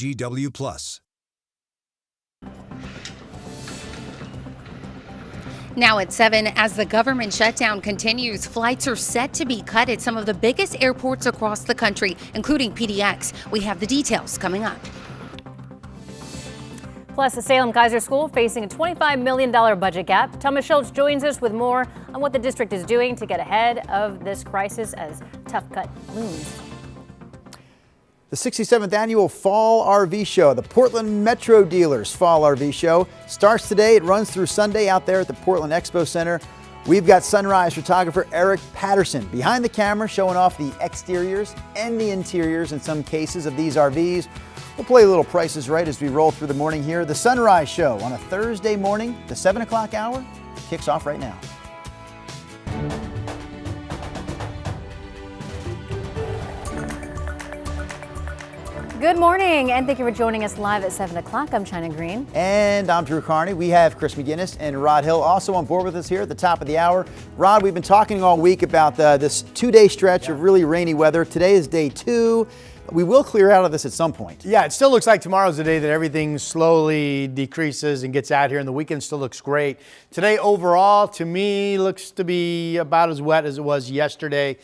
KGW+. Now at 7, as the government shutdown continues, flights are set to be cut at some of the biggest airports across the country, including PDX. We have the details coming up. Plus, the Salem Kaiser School facing a $25 million budget gap. Thomas Schultz joins us with more on what the district is doing to get ahead of this crisis as tough cut looms. The 67th annual Fall RV Show, the Portland Metro Dealers Fall RV Show, starts today. It runs through Sunday out there at the Portland Expo Center. We've got Sunrise photographer Eric Patterson behind the camera showing off the exteriors and the interiors in some cases of these RVs. We'll play a little Price is Right as we roll through the morning here. The Sunrise Show on a Thursday morning, the 7 o'clock hour, kicks off right now. Good morning, and thank you for joining us live at 7 o'clock. I'm China Green. And I'm Drew Carney. We have Chris McGinnis and Rod Hill also on board with us here at the top of the hour. Rod, we've been talking all week about this 2-day stretch of really rainy weather. Today is day 2. We will clear out of this at some point. Yeah, it still looks like tomorrow's the day that everything slowly decreases and gets out here, and the weekend still looks great. Today overall, to me, looks to be about as wet as it was yesterday.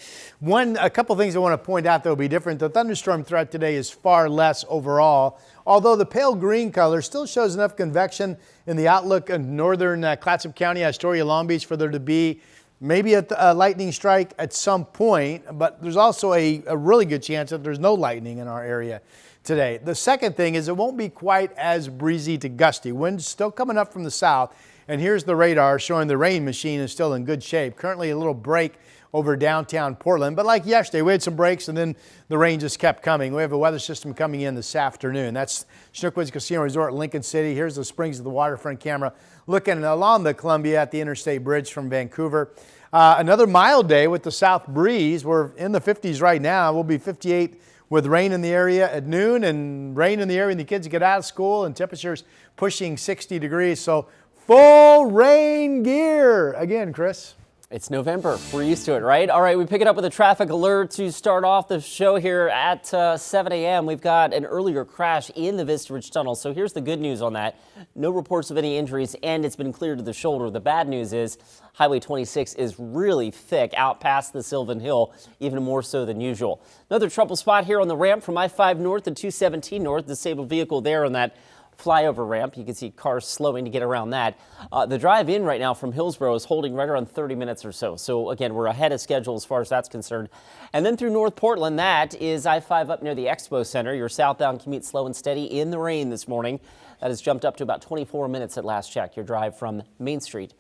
A couple things I want to point out that will be different. The thunderstorm threat today is far less overall, although the pale green color still shows enough convection in the outlook in northern Clatsop County, Astoria, Long Beach for there to be maybe a lightning strike at some point, but there's also a really good chance that there's no lightning in our area today. The second thing is it won't be quite as breezy to gusty. Wind's still coming up from the south, and here's the radar showing the rain machine is still in good shape. Currently a little break over downtown Portland, but like yesterday, we had some breaks and then the rain just kept coming. We have a weather system coming in this afternoon. That's Chinook Woods Casino Resort, Lincoln City. Here's the Springs of the Waterfront camera looking along the Columbia at the Interstate Bridge from Vancouver. Another mild day with the south breeze. We're in the 50s right now. We'll be 58 with rain in the area at noon and rain in the area when the kids get out of school, and temperatures pushing 60 degrees. So full rain gear again, Chris. It's November. We're used to it, right? All right, we pick it up with a traffic alert to start off the show here at 7 a.m. We've got an earlier crash in the Vista Ridge Tunnel. So here's the good news on that. No reports of any injuries, and it's been cleared to the shoulder. The bad news is Highway 26 is really thick out past the Sylvan Hill, even more so than usual. Another trouble spot here on the ramp from I-5 north to 217 north. Disabled vehicle there on that flyover ramp. You can see cars slowing to get around that. The drive in right now from Hillsborough is holding right around 30 minutes or so. So again, we're ahead of schedule as far as that's concerned. And then through North Portland, that is I-5 up near the Expo Center. Your southbound commute slow and steady in the rain this morning. That has jumped up to about 24 minutes at last check. Your drive from Main Street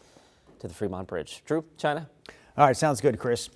to the Fremont Bridge. Drew, China. All right, sounds good, Chris.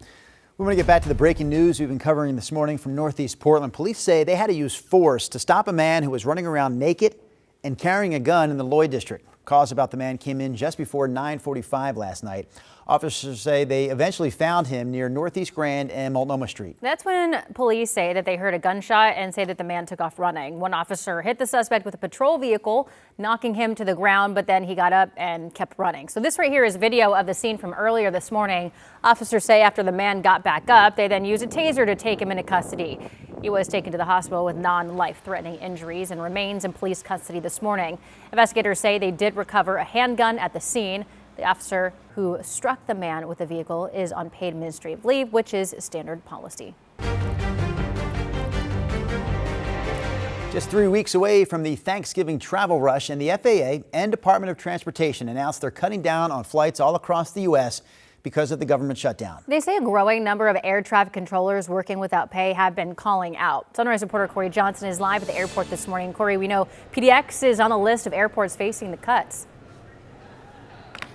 We want to get back to the breaking news we've been covering this morning from Northeast Portland. Police say they had to use force to stop a man who was running around naked and carrying a gun in the Lloyd district. Calls about the man came in just before 9:45 last night. Officers say they eventually found him near Northeast Grand and Multnomah Street. That's when police say that they heard a gunshot and say that the man took off running. One officer hit the suspect with a patrol vehicle, knocking him to the ground, but then he got up and kept running. So this right here is video of the scene from earlier this morning. Officers say after the man got back up, they then used a taser to take him into custody. He was taken to the hospital with non-life-threatening injuries and remains in police custody this morning. Investigators say they did recover a handgun at the scene. The officer who struck the man with the vehicle is on paid administrative leave, which is standard policy. Just 3 weeks away from the Thanksgiving travel rush, and the FAA and Department of Transportation announced they're cutting down on flights all across the U.S. because of the government shutdown. They say a growing number of air traffic controllers working without pay have been calling out. Sunrise reporter Corey Johnson is live at the airport this morning. Corey, we know PDX is on the list of airports facing the cuts.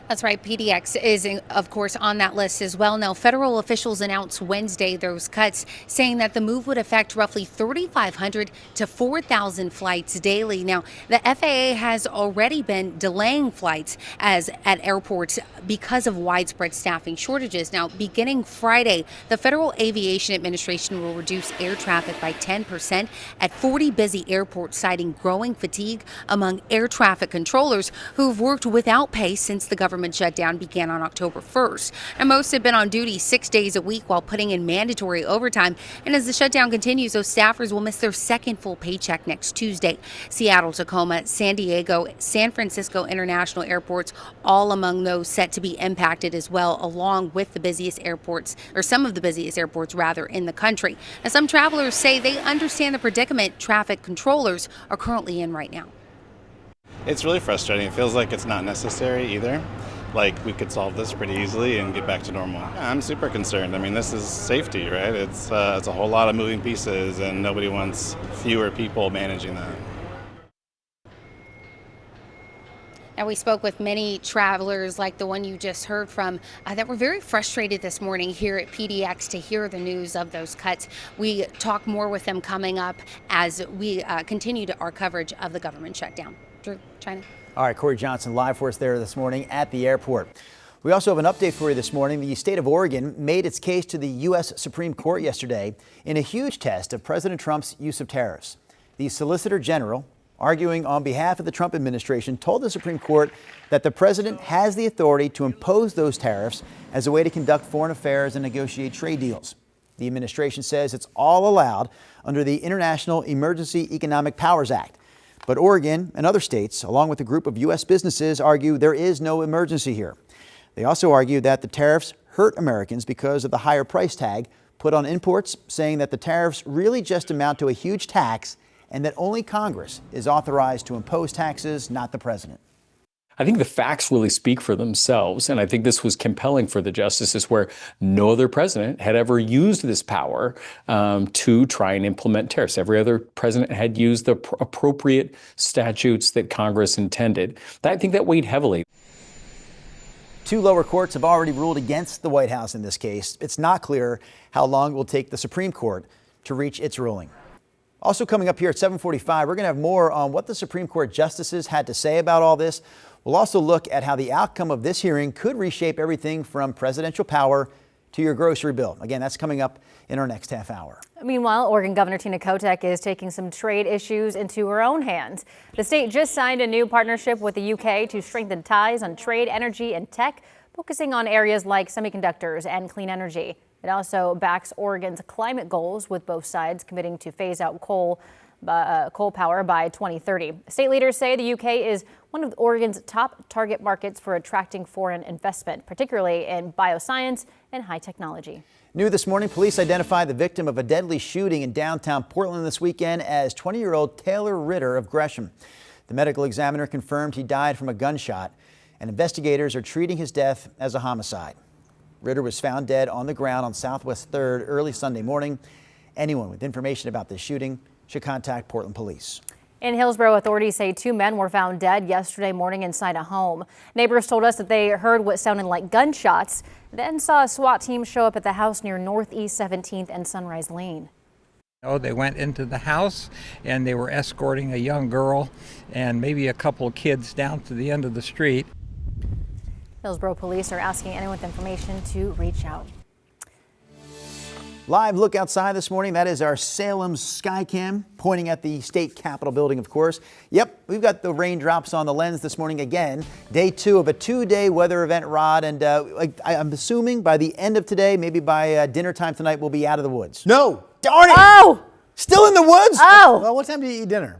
That's right. PDX is, of course, on that list as well. Now, federal officials announced Wednesday those cuts, saying that the move would affect roughly 3,500 to 4,000 flights daily. Now, the FAA has already been delaying flights at airports because of widespread staffing shortages. Now, beginning Friday, the Federal Aviation Administration will reduce air traffic by 10% at 40 busy airports, citing growing fatigue among air traffic controllers who've worked without pay since the government government shutdown began on October 1st. And most have been on duty 6 days a week while putting in mandatory overtime. And as the shutdown continues, those staffers will miss their second full paycheck next Tuesday. Seattle, Tacoma, San Diego, San Francisco International airports, all among those set to be impacted as well, along with the busiest airports, or some of the busiest airports rather, in the country. Now, some travelers say they understand the predicament traffic controllers are currently in right now. It's really frustrating. It feels like it's not necessary either. Like we could solve this pretty easily and get back to normal. Yeah, I'm super concerned. I mean, this is safety, right? It's a whole lot of moving pieces and nobody wants fewer people managing that. Now, we spoke with many travelers like the one you just heard from that were very frustrated this morning here at PDX to hear the news of those cuts. We talk more with them coming up as we continue our coverage of the government shutdown. Drew, China. All right, Corey Johnson live for us there this morning at the airport. We also have an update for you this morning. The state of Oregon made its case to the U.S. Supreme Court yesterday in a huge test of President Trump's use of tariffs. The Solicitor General, arguing on behalf of the Trump administration, told the Supreme Court that the president has the authority to impose those tariffs as a way to conduct foreign affairs and negotiate trade deals. The administration says it's all allowed under the International Emergency Economic Powers Act. But Oregon and other states, along with a group of U.S. businesses, argue there is no emergency here. They also argue that the tariffs hurt Americans because of the higher price tag put on imports, saying that the tariffs really just amount to a huge tax and that only Congress is authorized to impose taxes, not the president. I think the facts really speak for themselves, and I think this was compelling for the justices where no other president had ever used this power to try and implement tariffs. Every other president had used the appropriate statutes that Congress intended. I think that weighed heavily. Two lower courts have already ruled against the White House in this case. It's not clear how long it will take the Supreme Court to reach its ruling. Also coming up here at 7:45, we're going to have more on what the Supreme Court justices had to say about all this. We'll also look at how the outcome of this hearing could reshape everything from presidential power to your grocery bill. Again, that's coming up in our next half hour. Meanwhile, Oregon Governor Tina Kotek is taking some trade issues into her own hands. The state just signed a new partnership with the UK to strengthen ties on trade, energy, and tech, focusing on areas like semiconductors and clean energy. It also backs Oregon's climate goals, with both sides committing to phase out coal power by 2030. State leaders say the UK is one of Oregon's top target markets for attracting foreign investment, particularly in bioscience and high technology. New this morning, police identified the victim of a deadly shooting in downtown Portland this weekend as 20-year-old Taylor Ritter of Gresham. The medical examiner confirmed he died from a gunshot, and investigators are treating his death as a homicide. Ritter was found dead on the ground on Southwest 3rd early Sunday morning. Anyone with information about this shooting should contact Portland police. In Hillsborough, authorities say two men were found dead yesterday morning inside a home. Neighbors told us that they heard what sounded like gunshots, then saw a SWAT team show up at the house near Northeast 17th and Sunrise Lane. Oh, they went into the house and they were escorting a young girl and maybe a couple of kids down to the end of the street. Hillsborough police are asking anyone with information to reach out. Live look outside this morning. That is our Salem Skycam pointing at the state capitol building, of course. Yep, we've got the raindrops on the lens this morning again. Day 2 of a 2-day weather event, Rod. And I'm assuming by the end of today, maybe by dinner time tonight, we'll be out of the woods. No. Darn it. Oh! Still in the woods? Oh! Well, what time do you eat dinner?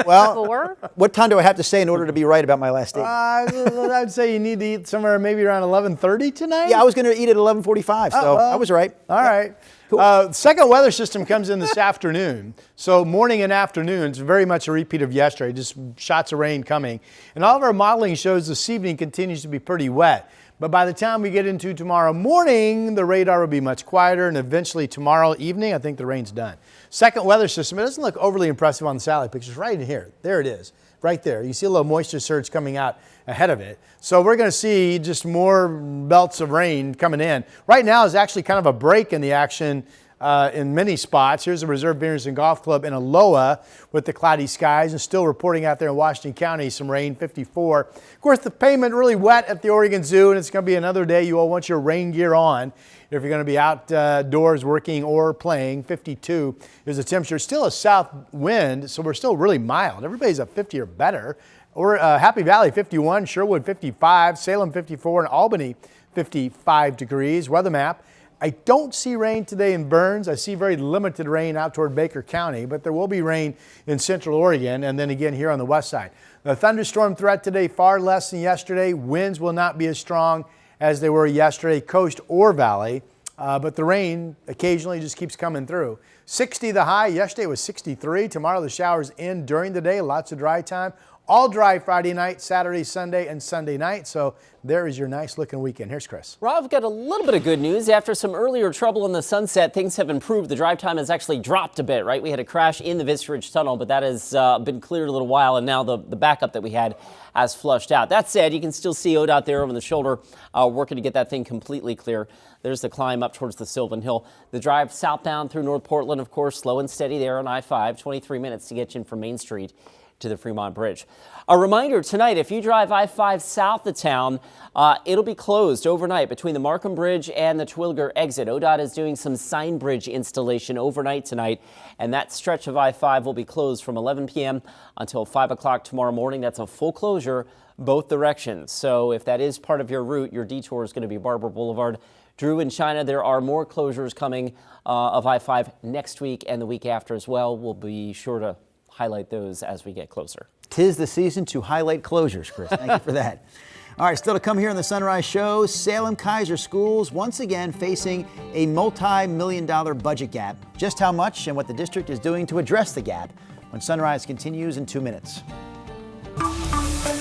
Well, 4? what time do I have to say in order to be right about my last statement? I'd say you need to eat somewhere maybe around 11:30 tonight. Yeah, I was going to eat at 11:45, so I was right. All right. Cool. Second weather system comes in this afternoon. So morning and afternoon, it's very much a repeat of yesterday, just shots of rain coming. And all of our modeling shows this evening continues to be pretty wet. But by the time we get into tomorrow morning, the radar will be much quieter, and eventually tomorrow evening, I think the rain's done. Second weather system, it doesn't look overly impressive on the satellite pictures. Right in here, there it is, right there. You see a little moisture surge coming out ahead of it. So we're going to see just more belts of rain coming in. Right now is actually kind of a break in the action in many spots. Here's the Reserve Vineyards and Golf Club in Aloha with the cloudy skies, and still reporting out there in Washington County some rain, 54. Of course, the pavement really wet at the Oregon Zoo, and it's going to be another day you all want your rain gear on if you're going to be outdoors working or playing. 52 is the temperature. Still a south wind, so we're still really mild. Everybody's at 50 or better. Or Happy Valley 51, Sherwood 55, Salem 54, and Albany 55 degrees. Weather map. I don't see rain today in Burns. I see very limited rain out toward Baker County, but there will be rain in central Oregon and then again here on the west side. The thunderstorm threat today far less than yesterday. Winds will not be as strong as they were yesterday, coast or valley, but the rain occasionally just keeps coming through. 60 the high. Yesterday was 63. Tomorrow the showers in during the day. Lots of dry time. All dry Friday night, Saturday, Sunday, and Sunday night. So there is your nice looking weekend. Here's Chris. Rob, I've got a little bit of good news. After some earlier trouble in the Sunset, things have improved. The drive time has actually dropped a bit, right? We had a crash in the Vista Ridge Tunnel, but that has been cleared a little while, and now the backup that we had has flushed out. That said, you can still see ODOT there over the shoulder working to get that thing completely clear. There's the climb up towards the Sylvan Hill. The drive southbound through North Portland, of course, slow and steady there on I-5, 23 minutes to get you in from Main Street to the Fremont Bridge. A reminder tonight, if you drive I-5 south of town, it'll be closed overnight between the Markham Bridge and the Terwilliger exit. ODOT is doing some sign bridge installation overnight tonight, and that stretch of I-5 will be closed from 11 p.m. until 5 o'clock tomorrow morning. That's a full closure both directions. So if that is part of your route, your detour is going to be Barber Boulevard. Drew in China, there are more closures coming of I-5 next week and the week after as well. We'll be sure to highlight those as we get closer. 'Tis the season to highlight closures, Chris. Thank you for that. All right, still to come here on the Sunrise Show, Salem Keizer schools once again facing a multi-million-dollar budget gap. Just how much and what the district is doing to address the gap when Sunrise continues in 2 minutes.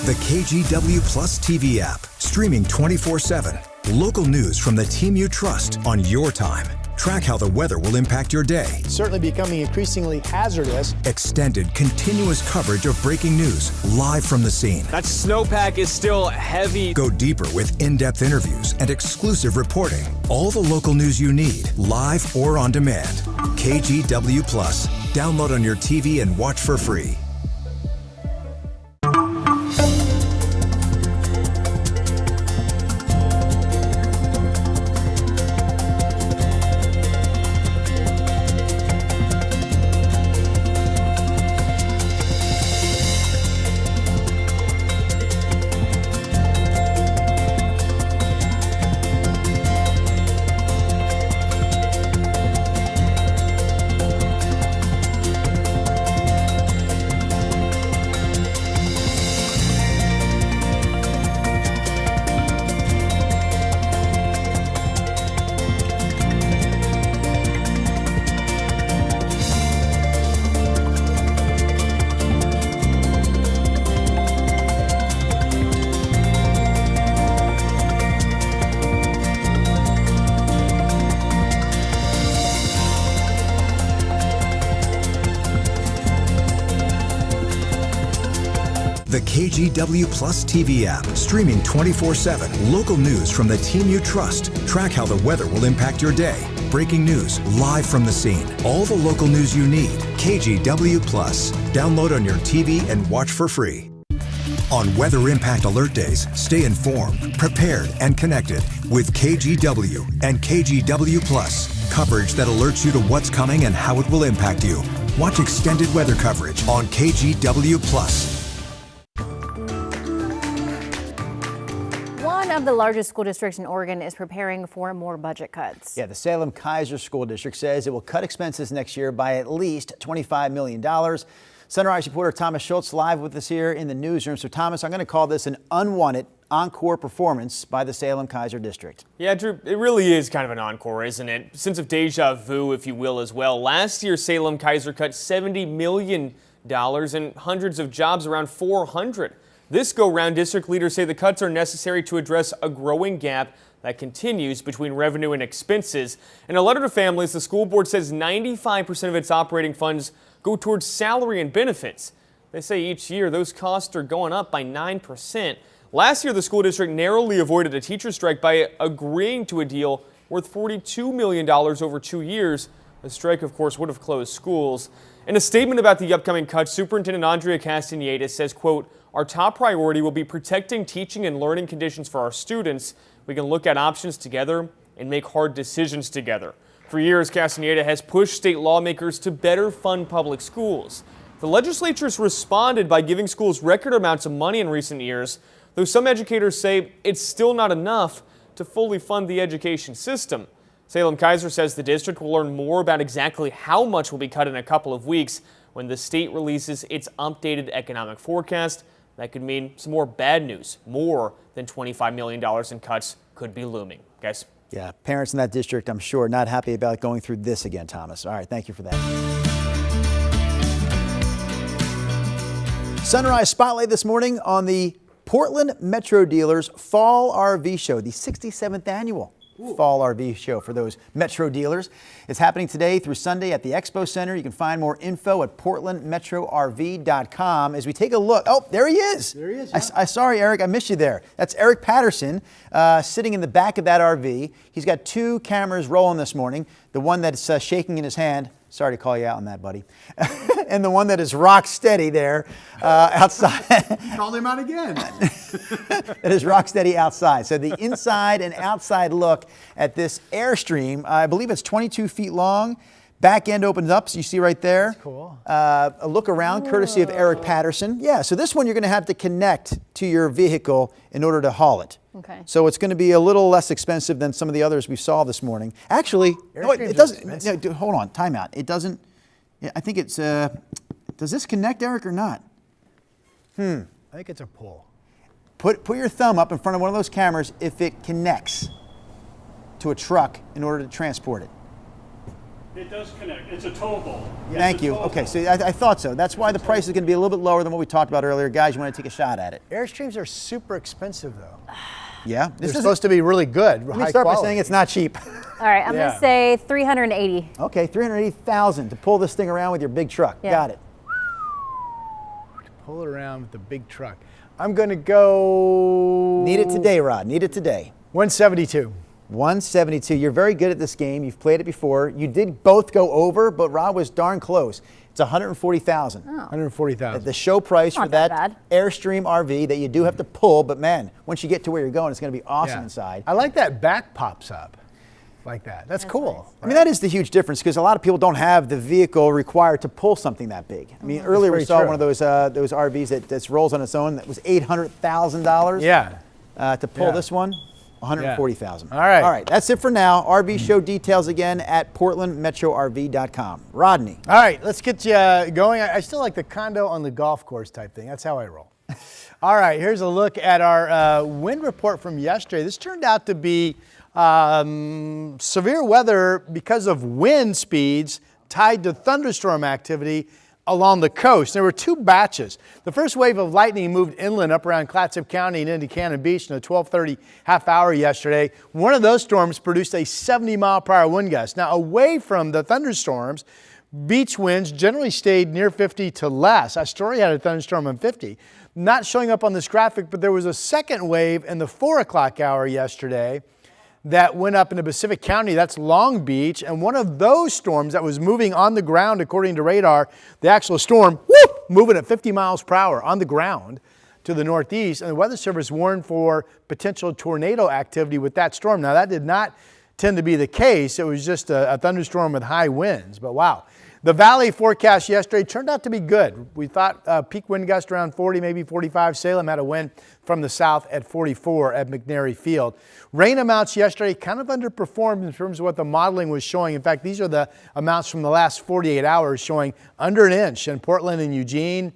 The KGW Plus TV app, streaming 24/7. Local news from the team you trust on your time. Track how the weather will impact your day. Certainly becoming increasingly hazardous. Extended, continuous coverage of breaking news live from the scene. That snowpack is still heavy. Go deeper with in-depth interviews and exclusive reporting. All the local news you need, live or on demand. KGW Plus. Download on your TV and watch for free. The KGW Plus TV app, streaming 24/7. Local news from the team you trust. Track how the weather will impact your day. Breaking news live from the scene. All the local news you need. KGW Plus. Download on your TV and watch for free. On Weather Impact Alert Days, stay informed, prepared, and connected with KGW and KGW Plus. Coverage that alerts you to what's coming and how it will impact you. Watch extended weather coverage on KGW Plus. One of the largest school districts in Oregon is preparing for more budget cuts. Yeah, the Salem Keizer School District says it will cut expenses next year by at least $25 million. Sunrise reporter Thomas Schultz live with us here in the newsroom. So Thomas, I'm going to call this an unwanted encore performance by the Salem Keizer District. Yeah, Drew, it really is kind of an encore, isn't it? Sense of deja vu, if you will, as well. Last year, Salem Keizer cut $70 million and hundreds of jobs, around 400. This go-round, district leaders say the cuts are necessary to address a growing gap that continues between revenue and expenses. In a letter to families, the school board says 95% of its operating funds go towards salary and benefits. They say each year those costs are going up by 9%. Last year, the school district narrowly avoided a teacher strike by agreeing to a deal worth $42 million over 2 years The strike, of course, would have closed schools. In a statement about the upcoming cuts, Superintendent Andrea Castaneda says, quote, "Our top priority will be protecting teaching and learning conditions for our students. We can look at options together and make hard decisions together." For years, Castaneda has pushed state lawmakers to better fund public schools. The legislature's responded by giving schools record amounts of money in recent years, though some educators say it's still not enough to fully fund the education system. Salem Keizer says the district will learn more about exactly how much will be cut in a couple of weeks when the state releases its updated economic forecast. That could mean some more bad news. More than $25 million in cuts could be looming. Guys? Yeah, parents in that district, I'm sure, not happy about going through this again, Thomas. All right, thank you for that. Sunrise Spotlight this morning on the Portland Metro Dealers Fall RV Show, the 67th annual Fall RV Show for those Metro dealers. It's happening today through Sunday at the Expo Center. You can find more info at portlandmetrorv.com as we take a look. Oh, there he is. There he is. Yeah. Sorry, Eric, I missed you there. That's Eric Patterson sitting in the back of that RV. He's got two cameras rolling this morning. The one that's shaking in his hand. Sorry to call you out on that, buddy. And the one that is rock steady there outside. Called him out again. It is rock steady outside. So the inside and outside look at this Airstream, I believe it's 22 feet long. Back end opens up, so you see right there. That's cool. A look around courtesy of Eric Patterson. Yeah, so this one you're going to have to connect to your vehicle in order to haul it. Okay. So it's going to be a little less expensive than some of the others we saw this morning. Actually, no, it doesn't. No, hold on, time out. It doesn't. I think it's. Does this connect, Eric, or not? I think it's a pull. Put your thumb up in front of one of those cameras if it connects to a truck in order to transport it. It does connect. It's a towable. Yes, Thank you. Okay, so I thought so. That's why the price is going to be a little bit lower than what we talked about earlier. Guys, you want to take a shot at it? Airstreams are super expensive, though. Yeah? They're supposed to be really good, Let me start by saying it's not cheap. All right, I'm going to say 380. Okay, $380,000 to pull this thing around with your big truck. Yeah. Got it. To pull it around with the big truck. I'm going to go... Need it today, Rod. Need it today. 172. 172. You're very good at this game. You've played it before. You did both go over, but Rod was darn close. It's $140,000. Oh. $140,000. The show price for Not that that bad. Airstream RV that you do have to pull, but man, once you get to where you're going, it's going to be awesome inside. I like that back pops up like that. That's cool. nice. I mean, that is the huge difference because a lot of people don't have the vehicle required to pull something that big. I mean, earlier we saw one of those RVs that rolls on its own that was $800,000. Yeah. To pull this one, $140,000. All right. All right. That's it for now. RV show details again at portlandmetrorv.com. Rodney. All right, let's get you going. I still like the condo on the golf course type thing. That's how I roll. All right, here's a look at our wind report from yesterday. This turned out to be severe weather because of wind speeds tied to thunderstorm activity along the coast. There were two batches. The first wave of lightning moved inland up around Clatsop County and into Cannon Beach in a 12:30 half hour yesterday. One of those storms produced a 70-mile-per-hour wind gust. Now, away from the thunderstorms, beach winds generally stayed near 50 to less. Astoria had a thunderstorm on 50. Not showing up on this graphic, but there was a second wave in the 4 o'clock hour yesterday that went up into Pacific County. That's Long Beach. And one of those storms that was moving on the ground, according to radar, the actual storm, moving at 50 miles per hour on the ground to the northeast. And the Weather Service warned for potential tornado activity with that storm. Now, that did not tend to be the case. It was just a thunderstorm with high winds. But wow. The valley forecast yesterday turned out to be good. We thought peak wind gust around 40, maybe 45. Salem had a wind from the south at 44 at McNary Field. Rain amounts yesterday kind of underperformed in terms of what the modeling was showing. In fact, these are the amounts from the last 48 hours showing under an inch in Portland and Eugene,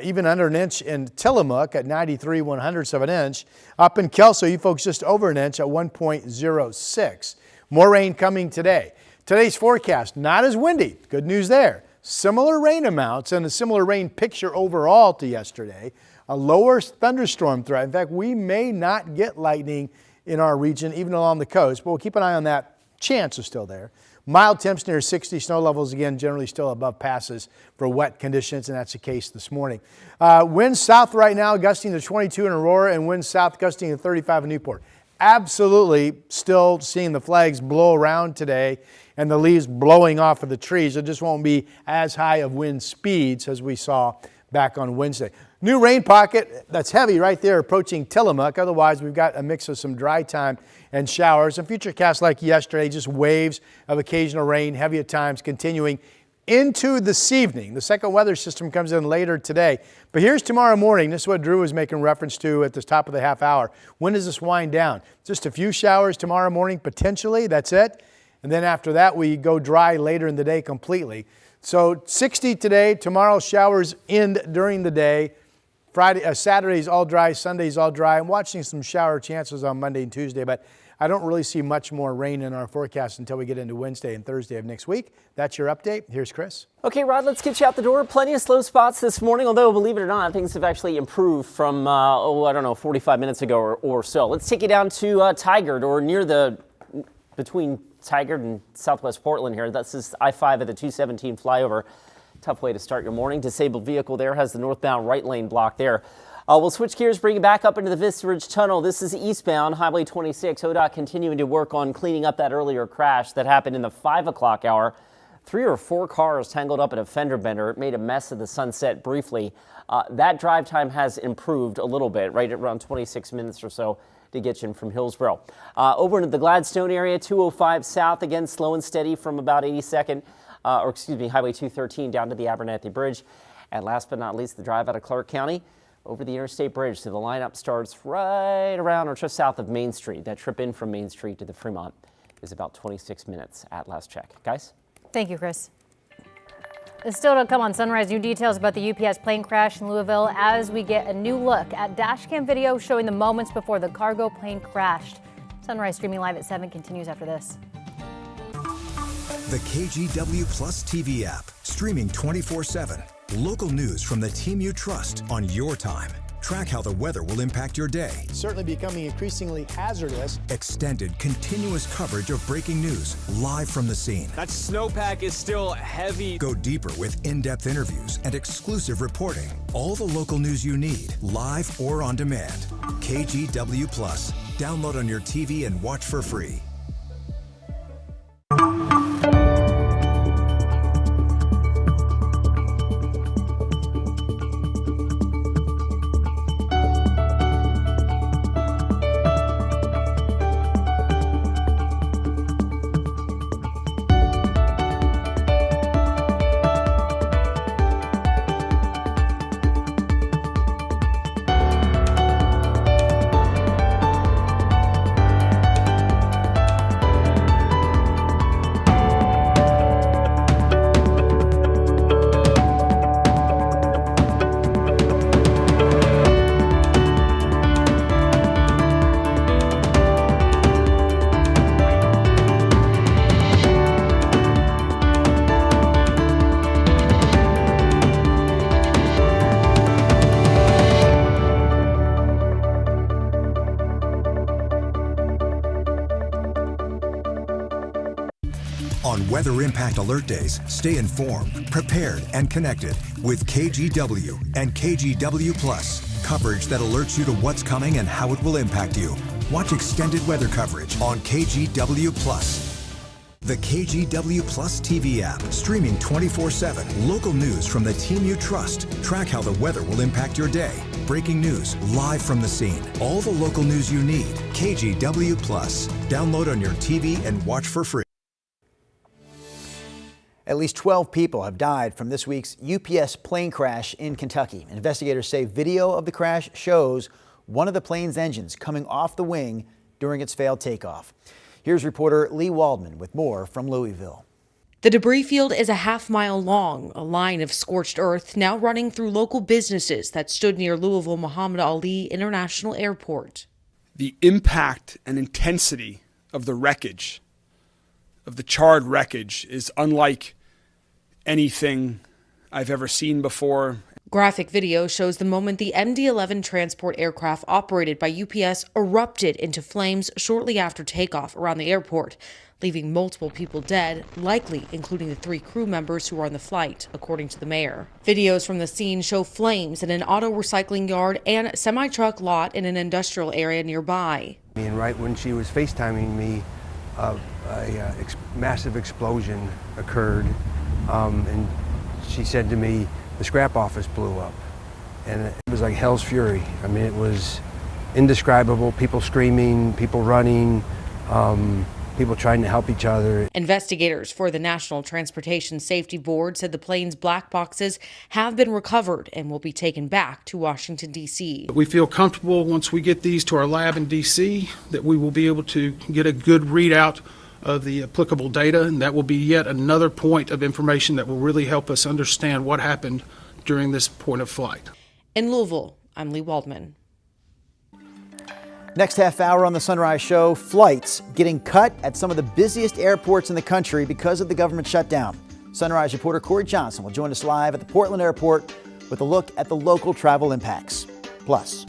even under an inch in Tillamook at 93/100ths of an inch. Up in Kelso, you folks just over an inch at 1.06. More rain coming today. Today's forecast, not as windy. Good news there. Similar rain amounts and a similar rain picture overall to yesterday. A lower thunderstorm threat. In fact, we may not get lightning in our region, even along the coast, but we'll keep an eye on that. Chance is still there. Mild temps near 60. Snow levels, again, generally still above passes for wet conditions, and that's the case this morning. Winds south right now, gusting to 22 in Aurora, and winds south gusting to 35 in Newport. absolutely still seeing the flags blow around today and the leaves blowing off of the trees. It just won't be as high of wind speeds as we saw back on Wednesday. New rain pocket that's heavy right there approaching Tillamook. Otherwise, we've got a mix of some dry time and showers. And futurecasts like yesterday, just waves of occasional rain, heavy at times, continuing into this evening. The second weather system comes in later today. But here's tomorrow morning. This is what Drew was making reference to at the top of the half hour. When does this wind down? Just a few showers tomorrow morning, potentially. That's it. And then after that, we go dry later in the day completely. So 60 today. Tomorrow, showers end during the day. Saturday's all dry. Sunday's all dry. I'm watching some shower chances on Monday and Tuesday, but I don't really see much more rain in our forecast until we get into Wednesday and Thursday of next week. That's your update. Here's Chris. Okay, Rod, let's get you out the door. Plenty of slow spots this morning, although, believe it or not, things have actually improved from, 45 minutes ago or so. Let's take you down to Tigard, or between Tigard and Southwest Portland here. That's this I-5 at the 217 flyover. Tough way to start your morning. Disabled vehicle there has the northbound right lane blocked there. We'll switch gears, bring you back up into the Vista Ridge Tunnel. This is eastbound Highway 26. ODOT continuing to work on cleaning up that earlier crash that happened in the 5 o'clock hour. 3 or 4 cars tangled up in a fender bender. It made a mess of the Sunset briefly. That drive time has improved a little bit, right at around 26 minutes or so to get you in from Hillsborough. Over into the Gladstone area, 205 south, again slow and steady from about 82nd, Highway 213 down to the Abernathy Bridge. And last but not least, the drive out of Clark County over the Interstate Bridge. So the lineup starts right around or just south of Main Street. That trip in from Main Street to the Fremont is about 26 minutes at last check. Guys? Thank you, Chris. Still to come on Sunrise, new details about the UPS plane crash in Louisville as we get a new look at dashcam video showing the moments before the cargo plane crashed. Sunrise streaming live at 7 continues after this. The KGW Plus TV app, streaming 24/7. Local news from the team you trust on your time. Track how the weather will impact your day. Certainly becoming increasingly hazardous. Extended, continuous coverage of breaking news live from the scene. That snowpack is still heavy. Go deeper with in-depth interviews and exclusive reporting. All the local news you need, live or on demand. KGW Plus. Download on your TV and watch for free. On Weather Impact Alert Days, stay informed, prepared, and connected with KGW and KGW Plus. Coverage that alerts you to what's coming and how it will impact you. Watch extended weather coverage on KGW Plus. The KGW Plus TV app, streaming 24/7. Local news from the team you trust. Track how the weather will impact your day. Breaking news live from the scene. All the local news you need. KGW Plus. Download on your TV and watch for free. At least 12 people have died from this week's UPS plane crash in Kentucky. Investigators say video of the crash shows one of the plane's engines coming off the wing during its failed takeoff. Here's reporter Lee Waldman with more from Louisville. The debris field is a half-mile long, a line of scorched earth now running through local businesses that stood near Louisville Muhammad Ali International Airport. The impact and intensity of the wreckage, of the charred wreckage, is unlike anything I've ever seen before. Graphic video shows the moment the MD-11 transport aircraft operated by UPS erupted into flames shortly after takeoff around the airport, leaving multiple people dead, likely including the 3 crew members who were on the flight, according to the mayor. Videos from the scene show flames in an auto recycling yard and semi-truck lot in an industrial area nearby. And right when she was FaceTiming me, a massive explosion occurred, and she said to me, the scrap office blew up. And it was like hell's fury. I mean, it was indescribable. People screaming, people running, people trying to help each other. Investigators for the National Transportation Safety Board said the plane's black boxes have been recovered and will be taken back to Washington, D.C. We feel comfortable once we get these to our lab in D.C. that we will be able to get a good readout of the applicable data, and that will be yet another point of information that will really help us understand what happened during this point of flight. In Louisville, I'm Lee Waldman. Next half hour on the Sunrise Show, flights getting cut at some of the busiest airports in the country because of the government shutdown. Sunrise reporter Corey Johnson will join us live at the Portland airport with a look at the local travel impacts. Plus,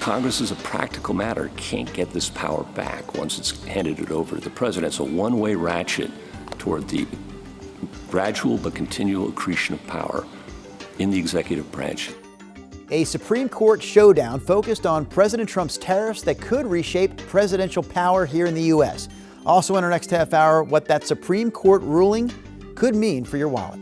Congress, as a practical matter, can't get this power back once it's handed it over. The president's a one-way ratchet toward the gradual but continual accretion of power in the executive branch. a Supreme Court showdown focused on President Trump's tariffs that could reshape presidential power here in the U.S. Also in our next half hour, what that Supreme Court ruling could mean for your wallet.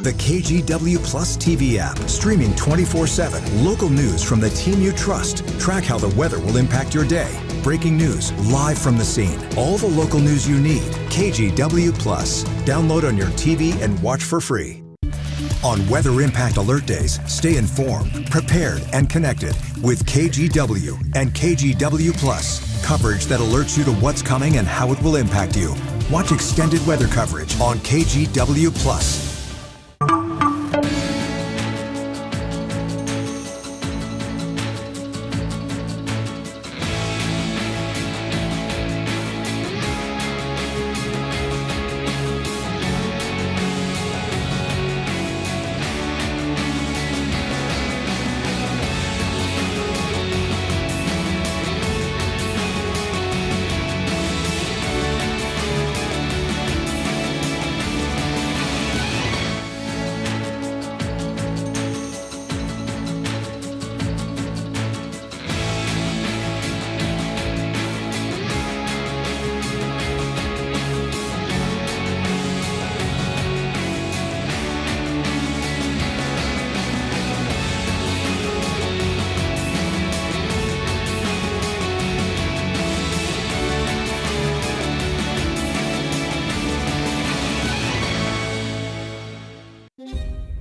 The KGW Plus TV app, streaming 24/7. Local news from the team you trust. Track how the weather will impact your day. Breaking news live from the scene. All the local news you need. KGW Plus. Download on your TV and watch for free. On Weather Impact Alert Days, stay informed, prepared, and connected with KGW and KGW Plus. Coverage that alerts you to what's coming and how it will impact you. Watch extended weather coverage on KGW Plus.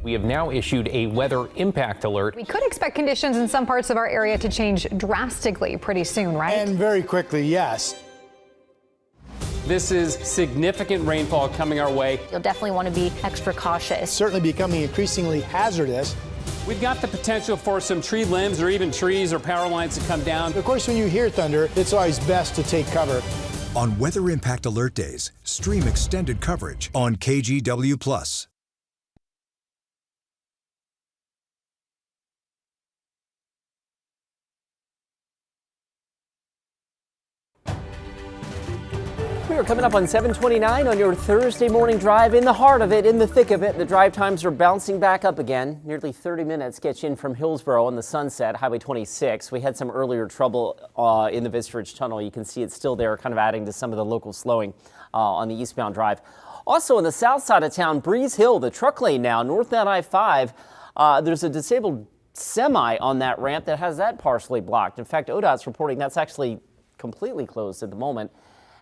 We have now issued a weather impact alert. We could expect conditions in some parts of our area to change drastically pretty soon, right? And very quickly, yes. This is significant rainfall coming our way. You'll definitely want to be extra cautious. Certainly becoming increasingly hazardous. We've got the potential for some tree limbs or even trees or power lines to come down. Of course, when you hear thunder, it's always best to take cover. On Weather Impact Alert Days, stream extended coverage on KGW Plus. We are coming up on 7:29 on your Thursday morning drive. In the heart of it, in the thick of it, the drive times are bouncing back up again. Nearly 30 minutes get you in from Hillsborough on the Sunset, Highway 26. We had some earlier trouble in the Vista Ridge Tunnel. You can see it's still there, kind of adding to some of the local slowing on the eastbound drive. Also on the south side of town, Breeze Hill, the truck lane now, northbound I-5. There's a disabled semi on that ramp that has that partially blocked. In fact, ODOT's reporting that's actually completely closed at the moment.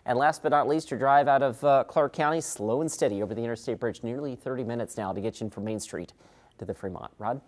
And last but not least, your drive out of Clark County, slow and steady over the Interstate Bridge, nearly 30 minutes now to get you in from Main Street to the Fremont. Rod?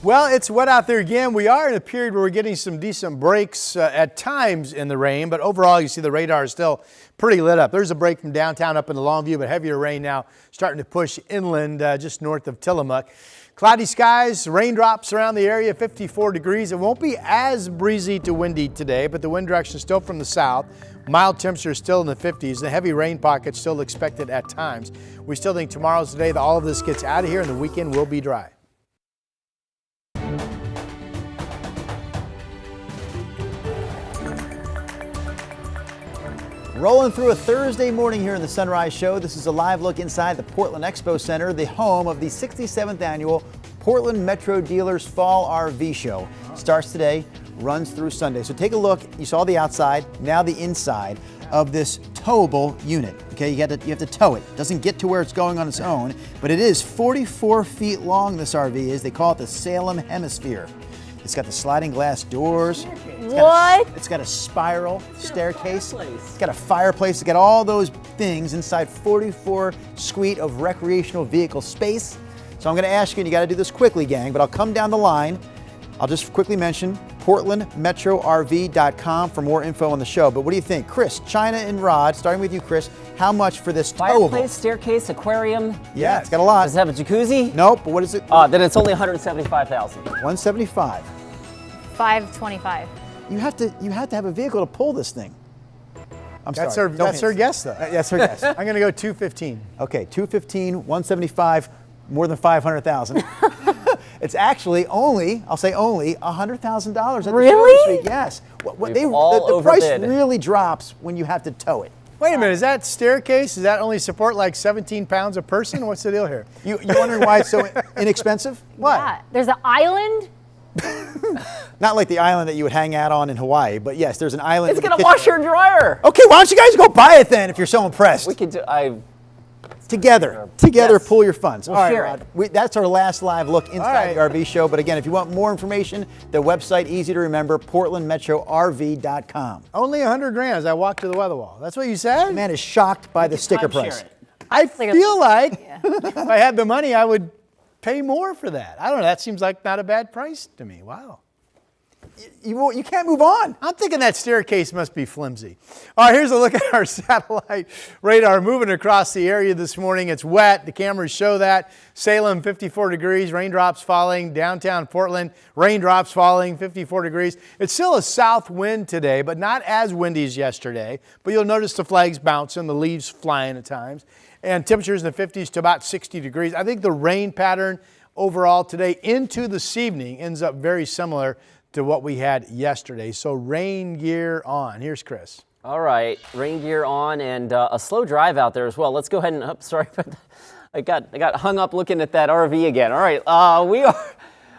Well, it's wet out there again. We are in a period where we're getting some decent breaks at times in the rain, but overall you see the radar is still pretty lit up. There's a break from downtown up in the Longview, but heavier rain now starting to push inland just north of Tillamook. Cloudy skies, raindrops around the area, 54 degrees. It won't be as breezy to windy today, but the wind direction is still from the south. Mild temperatures still in the 50s. The heavy rain pockets still expected at times. We still think tomorrow's the day that all of this gets out of here and the weekend will be dry. Rolling through a Thursday morning here in the Sunrise Show. This is a live look inside the Portland Expo Center, the home of the 67th annual Portland Metro Dealers Fall RV Show. Starts today, runs through Sunday. So take a look. You saw the outside, now the inside of this towable unit. Okay, you have to tow it. It doesn't get to where it's going on its own, but it is 44 feet long, this RV is. They call it the Salem Hemisphere. It's got the sliding glass doors. It's got a spiral staircase. It's got a fireplace. It's got all those things inside 44 suite of recreational vehicle space. So I'm going to ask you, and you got to do this quickly, gang, but I'll come down the line. I'll just quickly mention portlandmetrorv.com for more info on the show. But what do you think? Chris, China, and Rod, starting with you, Chris, how much for this towable? Fireplace, staircase, aquarium. Yeah, it's got a lot. Does it have a jacuzzi? Nope, but what is it? Then it's only $175,000. 175. $525. You have to have a vehicle to pull this thing. That's her guess, though. That's her guess. I'm going to go $215. Okay, $215, $175, more than $500,000. It's actually only, I'll say only, $100,000. Really? This week. Yes. The price really drops when you have to tow it. Wait a minute, is that staircase? Does that only support like 17 pounds a person? What's the deal here? You wondering why it's so inexpensive? What? Yeah. There's an island. Not like the island that you would hang out on in Hawaii, but yes, there's an island. It's gonna wash your dryer. Okay, why don't you guys go buy it then if you're so impressed? We could do. Together, Yes. pool your funds. We'll All right, share Rod. That's our last live look inside the RV show. But again, if you want more information, the website, easy to remember, portlandmetrorv.com. Only $100,000 as I walked to the weather wall. That's what you said? The man is shocked by the sticker price. I feel like if I had the money, I would pay more for that. I don't know. That seems like not a bad price to me. Wow. You can't move on. I'm thinking that staircase must be flimsy. All right, here's a look at our satellite radar moving across the area this morning. It's wet. The cameras show that. Salem, 54 degrees, raindrops falling. Downtown Portland, raindrops falling, 54 degrees. It's still a south wind today, but not as windy as yesterday. But you'll notice the flags bouncing, the leaves flying at times. And temperatures in the 50s to about 60 degrees. I think the rain pattern overall today into this evening ends up very similar to what we had yesterday. So rain gear on. Here's Chris. All right, rain gear on and a slow drive out there as well. Let's go ahead and, sorry about that. I got hung up looking at that RV again. All right,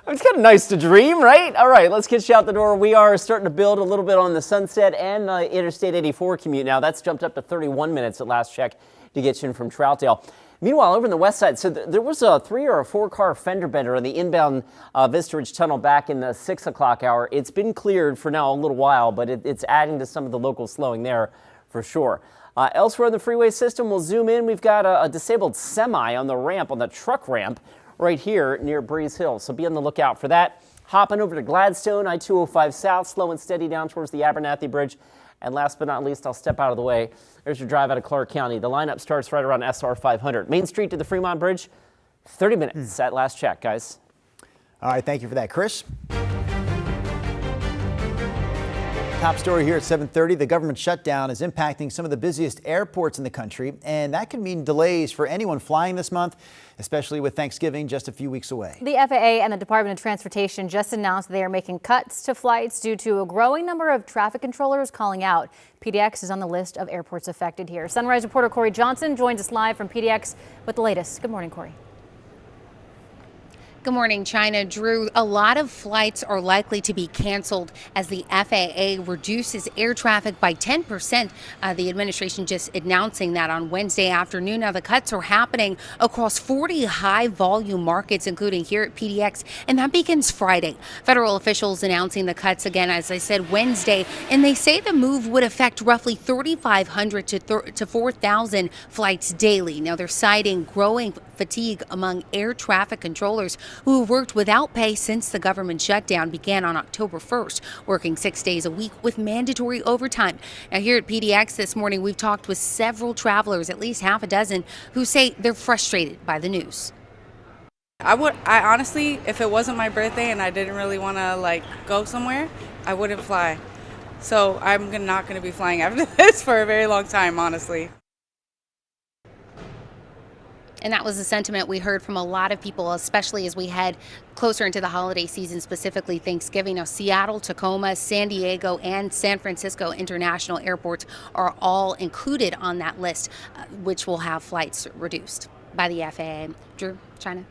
it's kind of nice to dream, right? All right, let's get you out the door. We are starting to build a little bit on the Sunset and Interstate 84 commute now. That's jumped up to 31 minutes at last check to get you in from Troutdale. Meanwhile, over on the west side, so there was a 3 or 4 car fender bender on the inbound Vista Ridge Tunnel back in the 6 o'clock hour. It's been cleared for now a little while, but it's adding to some of the local slowing there for sure. Elsewhere in the freeway system, we'll zoom in. We've got a disabled semi on the ramp, on the truck ramp right here near Breeze Hill. So be on the lookout for that. Hopping over to Gladstone, I-205 South, slow and steady down towards the Abernathy Bridge. And last but not least, I'll step out of the way. There's your drive out of Clark County. The lineup starts right around SR 500. Main Street to the Fremont Bridge, 30 minutes at last check, guys. All right, thank you for that, Chris. Top story here at 7:30. The government shutdown is impacting some of the busiest airports in the country, and that could mean delays for anyone flying this month, especially with Thanksgiving just a few weeks away. The FAA and the Department of Transportation just announced they are making cuts to flights due to a growing number of traffic controllers calling out. PDX is on the list of airports affected here. Sunrise reporter Corey Johnson joins us live from PDX with the latest. Good morning, Corey. Good morning, China. Drew, a lot of flights are likely to be canceled as the FAA reduces air traffic by 10%. The administration just announcing that on Wednesday afternoon. Now, the cuts are happening across 40 high-volume markets, including here at PDX, and that begins Friday. Federal officials announcing the cuts again, as I said, Wednesday, and they say the move would affect roughly 3,500 to 4,000 flights daily. Now, they're citing growing fatigue among air traffic controllers who have worked without pay since the government shutdown began on October 1st, working 6 days a week with mandatory overtime. Now, here at PDX this morning, we've talked with several travelers, at least half a dozen, who say they're frustrated by the news. I honestly, if it wasn't my birthday and I didn't really want to go somewhere, I wouldn't fly. So I'm not going to be flying after this for a very long time, honestly. And that was the sentiment we heard from a lot of people, especially as we head closer into the holiday season, specifically Thanksgiving. Now, Seattle, Tacoma, San Diego, and San Francisco international airports are all included on that list, which will have flights reduced by the FAA. Drew, China.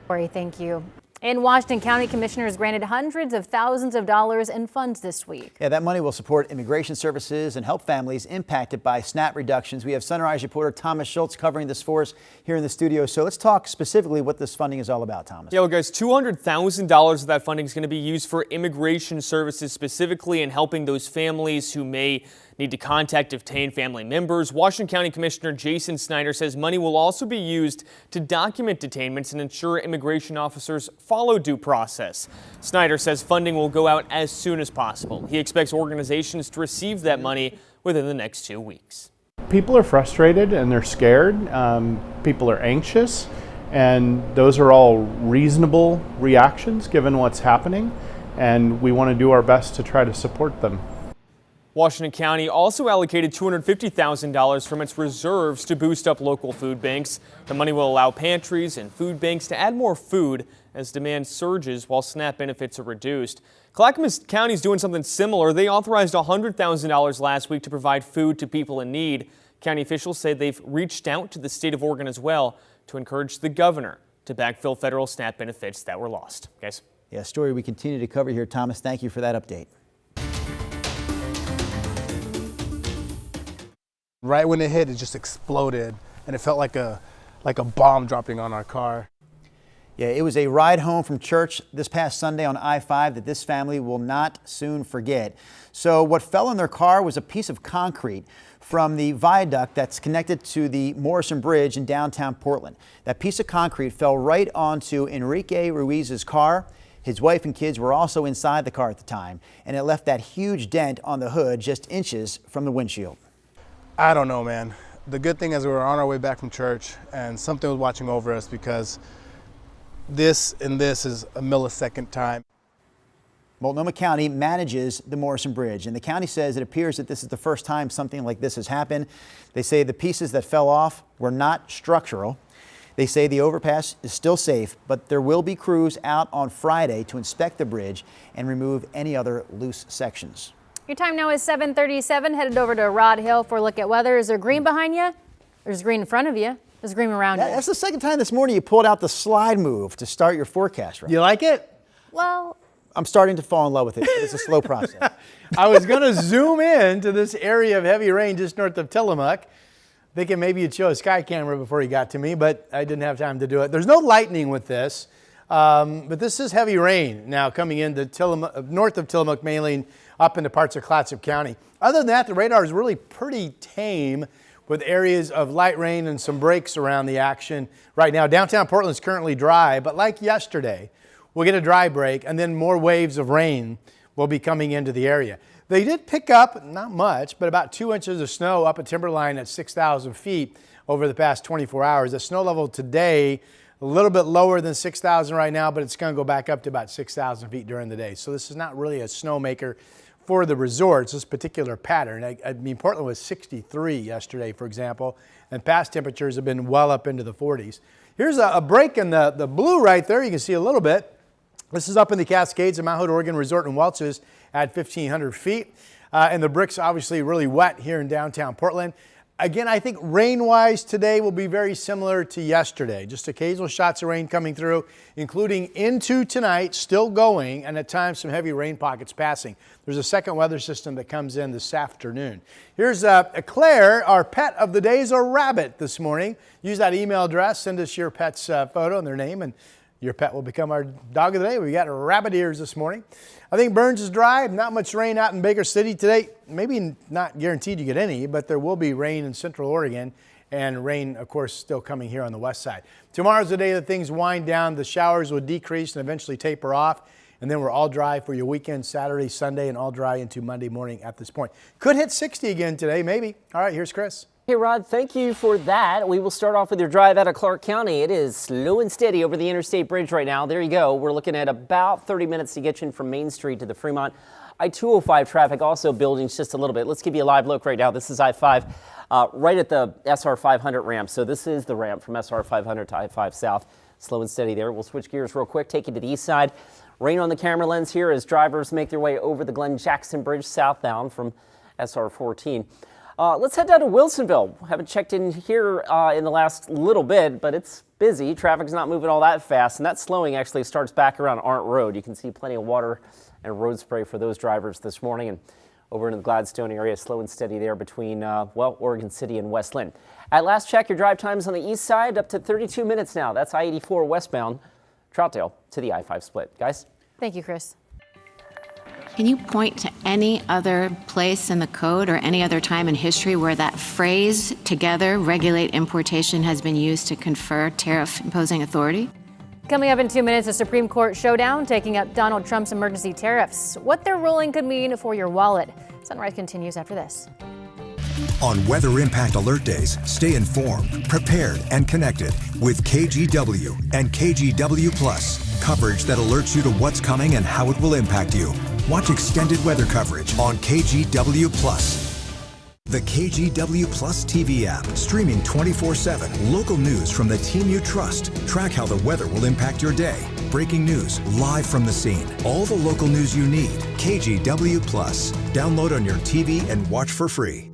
Corey, thank you. In Washington County, commissioners granted hundreds of thousands of dollars in funds this week. Yeah, that money will support immigration services and help families impacted by SNAP reductions. We have Sunrise reporter Thomas Schultz covering this for us here in the studio. So let's talk specifically what this funding is all about, Thomas. Yeah, well, guys, $200,000 of that funding is going to be used for immigration services, specifically in helping those families who may need to contact detained family members. Washington County Commissioner Jason Snyder says money will also be used to document detainments and ensure immigration officers follow due process. Snyder says funding will go out as soon as possible. He expects organizations to receive that money within the next 2 weeks. People are frustrated and they're scared. People are anxious, and those are all reasonable reactions given what's happening, and we want to do our best to try to support them. Washington County also allocated $250,000 from its reserves to boost up local food banks. The money will allow pantries and food banks to add more food as demand surges while SNAP benefits are reduced. Clackamas County is doing something similar. They authorized $100,000 last week to provide food to people in need. County officials say they've reached out to the state of Oregon as well to encourage the governor to backfill federal SNAP benefits that were lost. Guys? Yeah, story we continue to cover here, Thomas. Thank you for that update. Right when it hit, it just exploded, and it felt like a bomb dropping on our car. Yeah, it was a ride home from church this past Sunday on I-5 that this family will not soon forget. So what fell in their car was a piece of concrete from the viaduct that's connected to the Morrison Bridge in downtown Portland. That piece of concrete fell right onto Enrique Ruiz's car. His wife and kids were also inside the car at the time, and it left that huge dent on the hood just inches from the windshield. I don't know, man. The good thing is we were on our way back from church and something was watching over us, because this is a millisecond time. Multnomah County manages the Morrison Bridge, and the county says it appears that this is the first time something like this has happened. They say the pieces that fell off were not structural. They say the overpass is still safe, but there will be crews out on Friday to inspect the bridge and remove any other loose sections. Your time now is 7:37. Headed over to Rod Hill for a look at weather. Is there green behind you? There's green in front of you. There's green around you. That's the second time this morning you pulled out the slide move to start your forecast, right? You like it? Well, I'm starting to fall in love with it. It's a slow process. I was going to zoom in to this area of heavy rain just north of Tillamook, thinking maybe you'd show a sky camera before you got to me, but I didn't have time to do it. There's no lightning with this, but this is heavy rain now coming into Tillamook, north of Tillamook, mainly up into parts of Clatsop County. Other than that, the radar is really pretty tame with areas of light rain and some breaks around the action right now. Downtown Portland is currently dry, but like yesterday, we'll get a dry break and then more waves of rain will be coming into the area. They did pick up, not much, but about 2 inches of snow up at Timberline at 6,000 feet over the past 24 hours. The snow level today, a little bit lower than 6,000 right now, but it's going to go back up to about 6,000 feet during the day. So this is not really a snowmaker for the resorts, this particular pattern. I mean, Portland was 63 yesterday, for example, and past temperatures have been well up into the 40s. Here's a break in the blue right there. You can see a little bit. This is up in the Cascades of Mount Hood Oregon Resort and Welch's at 1,500 feet. And the bricks obviously really wet here in downtown Portland. Again, I think rain-wise today will be very similar to yesterday. Just occasional shots of rain coming through, including into tonight, still going, and at times some heavy rain pockets passing. There's a second weather system that comes in this afternoon. Here's Claire, our pet of the day is a rabbit this morning. Use that email address, send us your pet's photo and their name, and your pet will become our dog of the day. We got rabbit ears this morning. I think Burns is dry. Not much rain out in Baker City today. Maybe not guaranteed you get any, but there will be rain in Central Oregon and rain, of course, still coming here on the west side. Tomorrow's the day that things wind down. The showers will decrease and eventually taper off. And then we're all dry for your weekend, Saturday, Sunday, and all dry into Monday morning at this point. Could hit 60 again today, maybe. All right, here's Chris. Hey, Rod, thank you for that. We will start off with your drive out of Clark County. It is slow and steady over the interstate bridge right now. There you go. We're looking at about 30 minutes to get you in from Main Street to the Fremont. I-205 traffic also building just a little bit. Let's give you a live look right now. This is I-5 right at the SR 500 ramp. So this is the ramp from SR 500 to I-5 South. Slow and steady there. We'll switch gears real quick, take you to the east side. Rain on the camera lens here as drivers make their way over the Glen Jackson Bridge southbound from SR 14. Let's head down to Wilsonville. Haven't checked in here in the last little bit, but it's busy. Traffic's not moving all that fast, and that slowing actually starts back around Arndt Road. You can see plenty of water and road spray for those drivers this morning. And over in the Gladstone area, slow and steady there between, Oregon City and West Linn. At last check, your drive times on the east side up to 32 minutes now. That's I-84 westbound, Troutdale to the I-5 split. Guys? Thank you, Chris. Can you point to any other place in the code or any other time in history where that phrase, together regulate importation, has been used to confer tariff imposing authority? Coming up in 2 minutes, a Supreme Court showdown taking up Donald Trump's emergency tariffs. What their ruling could mean for your wallet. Sunrise continues after this. On Weather Impact Alert Days, stay informed, prepared, and connected with KGW and KGW Plus. Coverage that alerts you to what's coming and how it will impact you. Watch extended weather coverage on KGW Plus. The KGW Plus TV app, streaming 24/7. Local news from the team you trust. Track how the weather will impact your day. Breaking news live from the scene. All the local news you need. KGW Plus. Download on your TV and watch for free.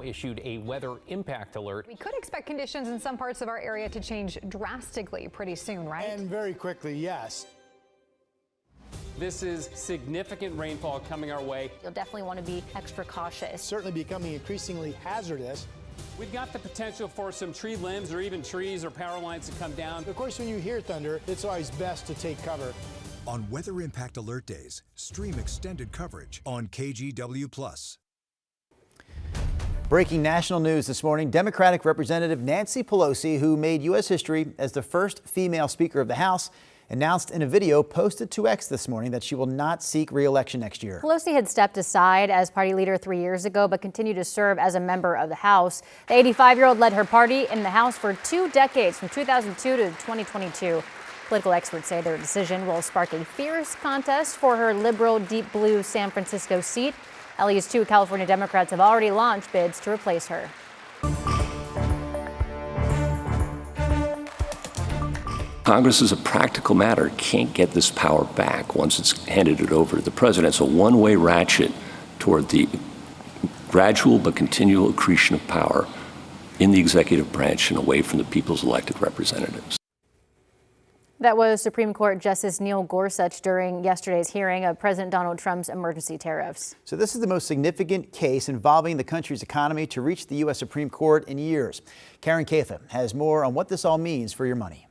Issued a weather impact alert. We could expect conditions in some parts of our area to change drastically pretty soon, right? And very quickly, yes. This is significant rainfall coming our way. You'll definitely want to be extra cautious. Certainly becoming increasingly hazardous. We've got the potential for some tree limbs or even trees or power lines to come down. Of course, when you hear thunder, it's always best to take cover. On Weather Impact Alert Days, stream extended coverage on KGW Plus. Breaking national news this morning, Democratic Representative Nancy Pelosi, who made U.S. history as the first female Speaker of the House, announced in a video posted to X this morning that she will not seek re-election next year. Pelosi had stepped aside as party leader 3 years ago, but continued to serve as a member of the House. The 85-year-old led her party in the House for 2 decades, from 2002 to 2022. Political experts say their decision will spark a fierce contest for her liberal, deep blue San Francisco seat. At least 2 California Democrats have already launched bids to replace her. Congress, as a practical matter, can't get this power back once it's handed it over to the president. It's a one-way ratchet toward the gradual but continual accretion of power in the executive branch and away from the people's elected representatives. That was Supreme Court Justice Neil Gorsuch during yesterday's hearing of President Donald Trump's emergency tariffs. So this is the most significant case involving the country's economy to reach the U.S. Supreme Court in years. Karen Kafa has more on what this all means for your money.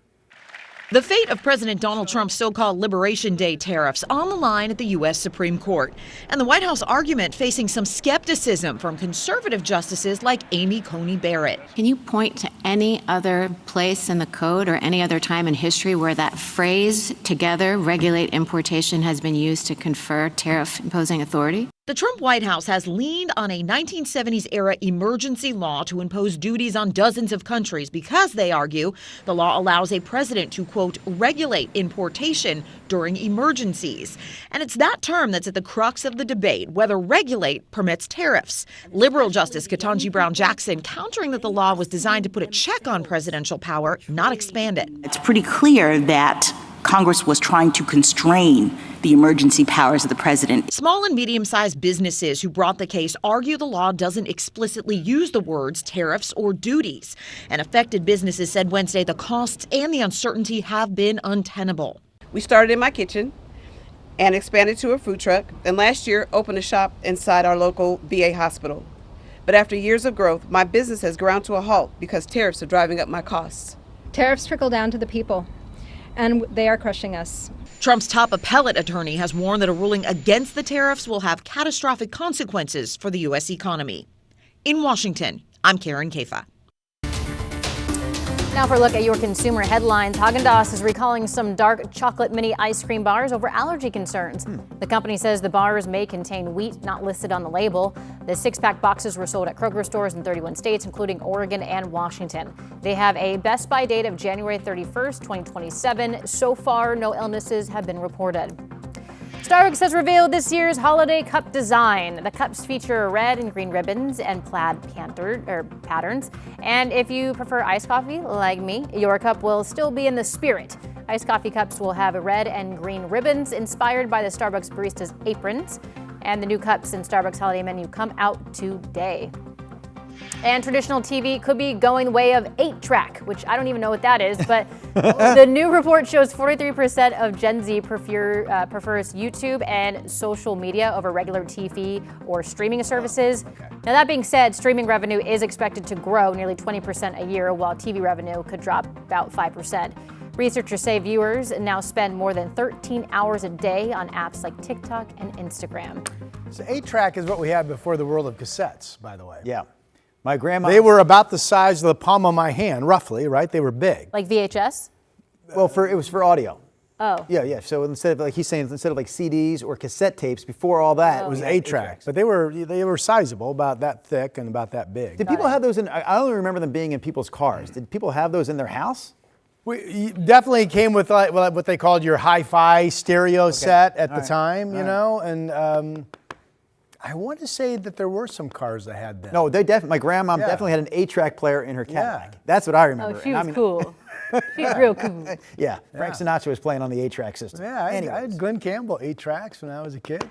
The fate of President Donald Trump's so-called Liberation Day tariffs on the line at the U.S. Supreme Court. And the White House argument facing some skepticism from conservative justices like Amy Coney Barrett. Can you point to any other place in the code or any other time in history where that phrase, together regulate importation, has been used to confer tariff imposing authority? The Trump White House has leaned on a 1970s-era emergency law to impose duties on dozens of countries because, they argue, the law allows a president to, quote, regulate importation during emergencies. And it's that term that's at the crux of the debate, whether regulate permits tariffs. Liberal Justice Ketanji Brown Jackson countering that the law was designed to put a check on presidential power, not expand it. It's pretty clear that Congress was trying to constrain the emergency powers of the president. Small and medium-sized businesses who brought the case argue the law doesn't explicitly use the words tariffs or duties. And affected businesses said Wednesday the costs and the uncertainty have been untenable. We started in my kitchen and expanded to a food truck, and last year opened a shop inside our local VA hospital. But after years of growth, my business has ground to a halt because tariffs are driving up my costs. Tariffs trickle down to the people, and they are crushing us. Trump's top appellate attorney has warned that a ruling against the tariffs will have catastrophic consequences for the U.S. economy. In Washington, I'm Karen Kafa. Now for a look at your consumer headlines. Haagen-Dazs is recalling some dark chocolate mini ice cream bars over allergy concerns. The company says the bars may contain wheat not listed on the label. The 6-pack boxes were sold at Kroger stores in 31 states, including Oregon and Washington. They have a Best By date of January 31st, 2027. So far, no illnesses have been reported. Starbucks has revealed this year's holiday cup design. The cups feature red and green ribbons and plaid patterns. And if you prefer iced coffee, like me, your cup will still be in the spirit. Iced coffee cups will have red and green ribbons inspired by the Starbucks barista's aprons. And the new cups in Starbucks holiday menu come out today. And traditional TV could be going the way of 8-track, which I don't even know what that is, but the new report shows 43% of Gen Z prefers YouTube and social media over regular TV or streaming services. Now, that being said, streaming revenue is expected to grow nearly 20% a year, while TV revenue could drop about 5%. Researchers say viewers now spend more than 13 hours a day on apps like TikTok and Instagram. So 8-track is what we had before the world of cassettes, by the way. Yeah. My grandma. They were about the size of the palm of my hand, roughly, right? They were big. Like VHS? Well, it was for audio. Oh. Yeah. So instead of, like he's saying, instead of like CDs or cassette tapes, before all that, it was 8-track. But they were sizable, about that thick and about that big. Did people have those in? I only remember them being in people's cars. Did people have those in their house? We definitely came with what they called your hi-fi stereo set at the time, you know, and I want to say that there were some cars that had them. No, they definitely. My grandma definitely had an 8-track player in her Cadillac. Yeah. That's what I remember. Oh, she was cool. She's real cool. Yeah, Frank Sinatra was playing on the 8-track system. Yeah, I had Glenn Campbell 8-tracks when I was a kid.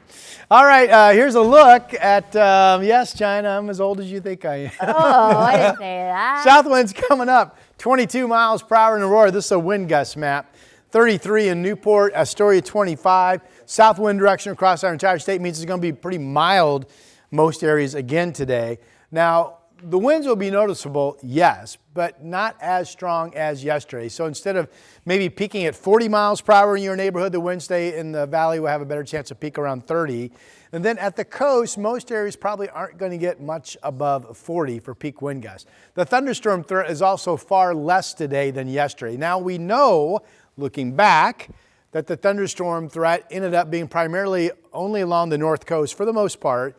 All right, here's a look at, yes, China, I'm as old as you think I am. Oh, I didn't say that. South wind's coming up, 22 miles per hour in Aurora. This is a wind gust map. 33 in Newport, Astoria 25. South wind direction across our entire state means it's going to be pretty mild most areas again today. Now, the winds will be noticeable, yes, but not as strong as yesterday. So instead of maybe peaking at 40 miles per hour in your neighborhood, the wind stay in the valley will have a better chance of peak around 30. And then at the coast, most areas probably aren't going to get much above 40 for peak wind gusts. The thunderstorm threat is also far less today than yesterday. Now we know, looking back, that the thunderstorm threat ended up being primarily only along the north coast for the most part,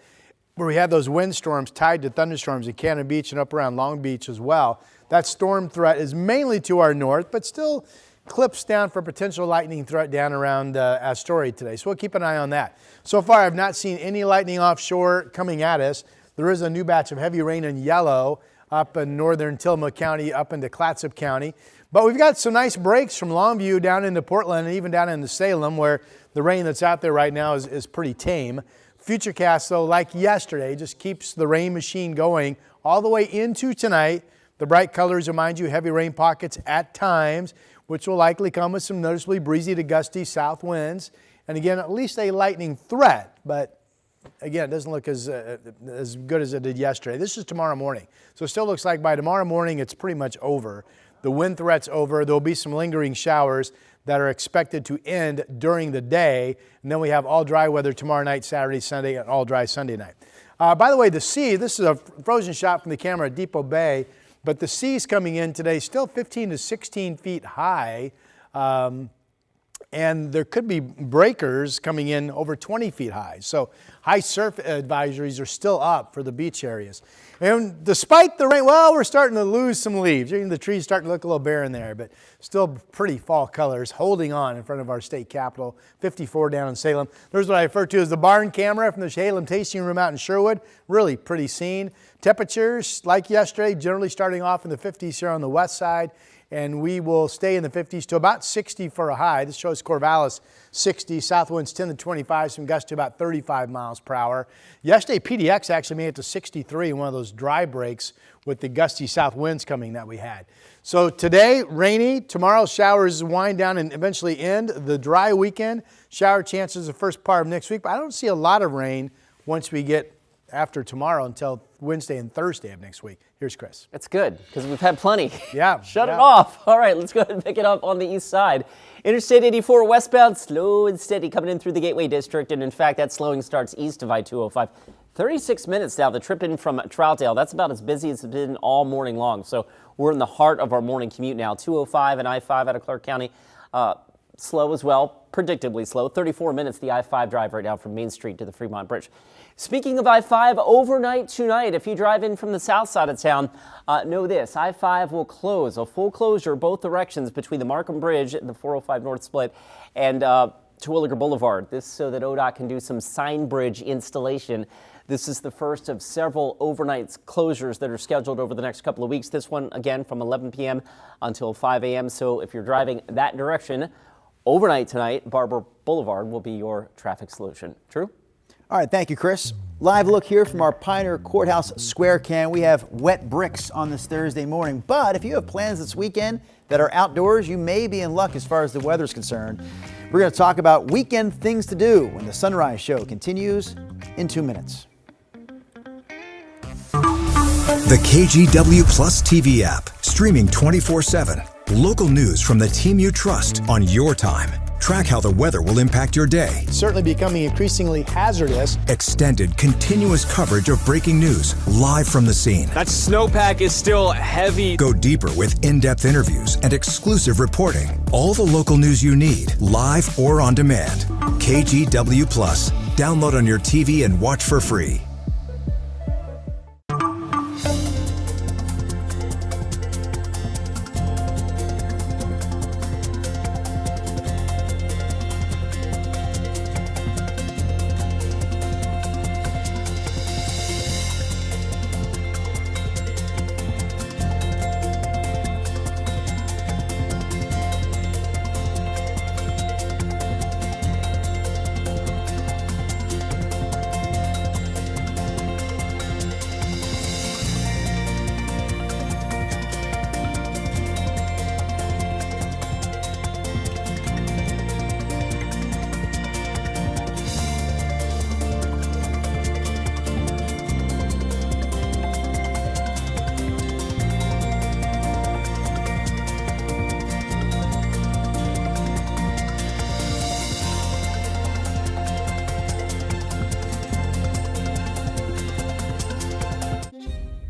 where we had those windstorms tied to thunderstorms at Cannon Beach and up around Long Beach as well. That storm threat is mainly to our north, but still clips down for potential lightning threat down around Astoria today. So we'll keep an eye on that. So far, I've not seen any lightning offshore coming at us. There is a new batch of heavy rain in yellow up in northern Tillamook County, up into Clatsop County. But we've got some nice breaks from Longview down into Portland and even down into Salem, where the rain that's out there right now is pretty tame. Futurecast, though, like yesterday, just keeps the rain machine going all the way into tonight. The bright colors remind you heavy rain pockets at times. which will likely come with some noticeably breezy to gusty south winds. And again, at least a lightning threat, but again, it doesn't look as good as it did yesterday. This is tomorrow morning. So it still looks like by tomorrow morning, it's pretty much over. The wind threat's over. There'll be some lingering showers that are expected to end during the day. And then we have all dry weather tomorrow night, Saturday, Sunday, and all dry Sunday night. By the way, the sea, this is a frozen shot from the camera at Depot Bay, but the sea's coming in today still 15 to 16 feet high. And there could be breakers coming in over 20 feet high. So high surf advisories are still up for the beach areas. And despite the rain, well, we're starting to lose some leaves. The trees starting to look a little bare in there, but still pretty fall colors holding on in front of our state capitol. 54 down in Salem. There's what I refer to as the barn camera from the Salem tasting room out in Sherwood. Really pretty scene. Temperatures, like yesterday, generally starting off in the 50s here on the west side. And we will stay in the 50s to about 60 for a high. This shows Corvallis 60, south winds 10 to 25, some gusts to about 35 miles per hour. Yesterday, PDX actually made it to 63 in one of those dry breaks with the gusty south winds coming that we had. So today, rainy. Tomorrow, showers wind down and eventually end. The dry weekend, shower chances the first part of next week. But I don't see a lot of rain once we get after tomorrow until Wednesday and Thursday of next week. Here's Chris. It's good because we've had plenty. Yeah. Shut it off. All right, let's go ahead and pick it up on the east side. Interstate 84 westbound, slow and steady coming in through the Gateway District. And in fact, that slowing starts east of I-205. 36 minutes now. The trip in from Troutdale, that's about as busy as it's been all morning long. So we're in the heart of our morning commute now. 205 and I-5 out of Clark County. Slow as well, predictably slow. 34 minutes the I-5 drive right now from Main Street to the Fremont Bridge. Speaking of I-5, overnight tonight, if you drive in from the south side of town, know this, I-5 will close, a full closure both directions between the Markham Bridge and the 405 North Split and Terwilliger Boulevard. This so that ODOT can do some sign bridge installation. This is the first of several overnight closures that are scheduled over the next couple of weeks. This one, again, from 11 p.m. until 5 a.m. So if you're driving that direction, overnight tonight, Barber Boulevard will be your traffic solution. True? All right, thank you, Chris. Live look here from our Pioneer Courthouse Square Cam. We have wet bricks on this Thursday morning, but if you have plans this weekend that are outdoors, you may be in luck as far as the weather is concerned. We're going to talk about weekend things to do when the Sunrise Show continues in 2 minutes. The KGW Plus TV app, streaming 24/7. Local news from the team you trust on your time. Track how the weather will impact your day. It's certainly becoming increasingly hazardous. Extended, continuous coverage of breaking news live from the scene. That snowpack is still heavy. Go deeper with in-depth interviews and exclusive reporting. All the local news you need, live or on demand. KGW Plus. Download on your TV and watch for free.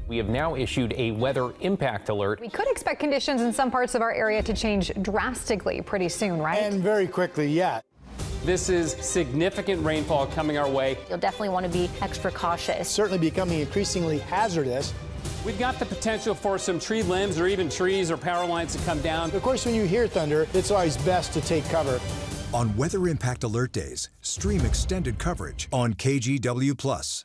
We have now issued a weather impact alert. We could expect conditions in some parts of our area to change drastically pretty soon, right? And very quickly, yeah. This is significant rainfall coming our way. You'll definitely want to be extra cautious. Certainly becoming increasingly hazardous. We've got the potential for some tree limbs or even trees or power lines to come down. Of course, when you hear thunder, it's always best to take cover. On Weather Impact Alert Days, stream extended coverage on KGW Plus.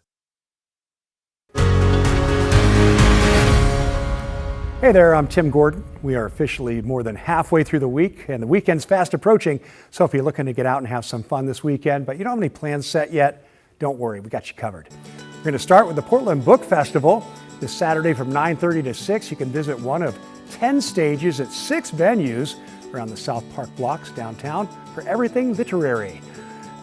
Hey there, I'm Tim Gordon. We are officially more than halfway through the week, and the weekend's fast approaching. So if you're looking to get out and have some fun this weekend, but you don't have any plans set yet, don't worry, we got you covered. We're going to start with the Portland Book Festival. This Saturday from 9:30 to 6, you can visit one of 10 stages at 6 venues around the South Park blocks downtown for everything literary.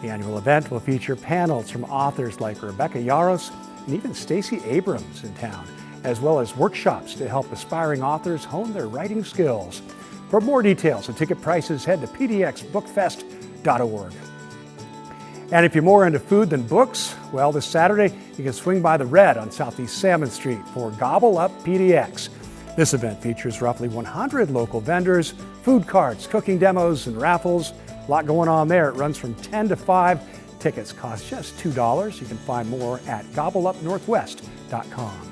The annual event will feature panels from authors like Rebecca Yarros and even Stacey Abrams in town, as well as workshops to help aspiring authors hone their writing skills. For more details and ticket prices, head to pdxbookfest.org. And if you're more into food than books, well, this Saturday you can swing by the Red on Southeast Salmon Street for Gobble Up PDX. This event features roughly 100 local vendors, food carts, cooking demos, and raffles. A lot going on there. It runs from 10 to 5. Tickets cost just $2. You can find more at gobbleupnorthwest.com.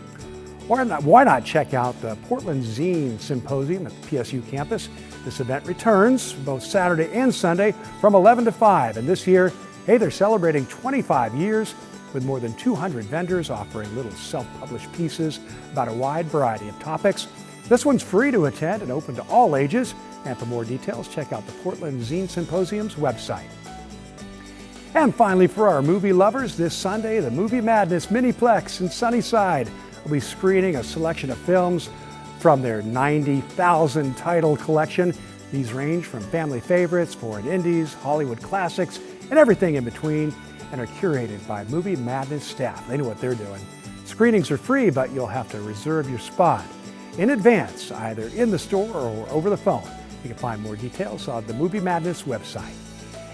Why not check out the Portland Zine Symposium at the PSU campus? This event returns both Saturday and Sunday from 11 to 5. And this year, hey, they're celebrating 25 years with more than 200 vendors offering little self-published pieces about a wide variety of topics. This one's free to attend and open to all ages. And for more details, check out the Portland Zine Symposium's website. And finally, for our movie lovers, this Sunday, the Movie Madness Miniplex in Sunnyside will be screening a selection of films from their 90,000 title collection. These range from family favorites, foreign indies, Hollywood classics, and everything in between, and are curated by Movie Madness staff. They know what they're doing. Screenings are free, but you'll have to reserve your spot in advance, either in the store or over the phone. You can find more details on the Movie Madness website.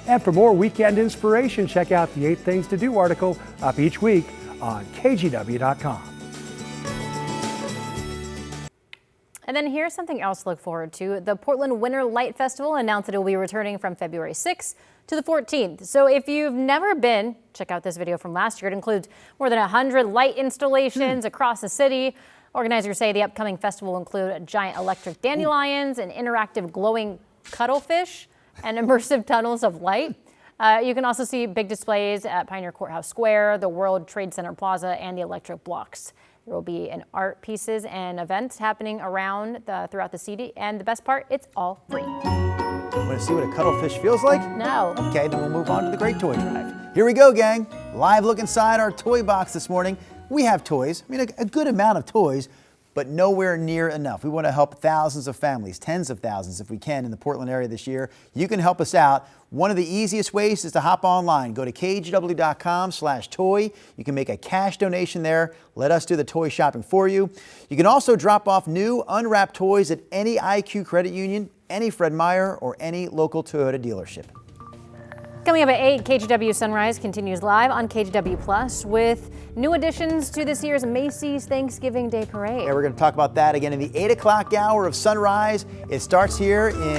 And for more weekend inspiration, check out the 8 Things to Do article up each week on KGW.com. And then here's something else to look forward to. The Portland Winter Light Festival announced that it will be returning from February 6th to the 14th. So if you've never been, check out this video from last year. It includes more than 100 light installations across the city. Organizers say the upcoming festival will include giant electric dandelions, and interactive glowing cuttlefish, and immersive tunnels of light. You can also see big displays at Pioneer Courthouse Square, the World Trade Center Plaza, and the electric blocks. There will be art pieces and events happening throughout the city, and the best part, it's all free. Want to see what a cuttlefish feels like? No. Okay, then we'll move on to the Great Toy Drive. Here we go, gang. Live look inside our toy box this morning. We have toys, a good amount of toys, but nowhere near enough. We want to help thousands of families, tens of thousands if we can, in the Portland area this year. You can help us out. One of the easiest ways is to hop online. Go to kgw.com/toy. You can make a cash donation there. Let us do the toy shopping for you. You can also drop off new unwrapped toys at any IQ credit union, any Fred Meyer, or any local Toyota dealership. Coming up at 8, KGW Sunrise continues live on KGW Plus with new additions to this year's Macy's Thanksgiving Day Parade. Yeah, we're going to talk about that again in the 8 o'clock hour of Sunrise. It starts here in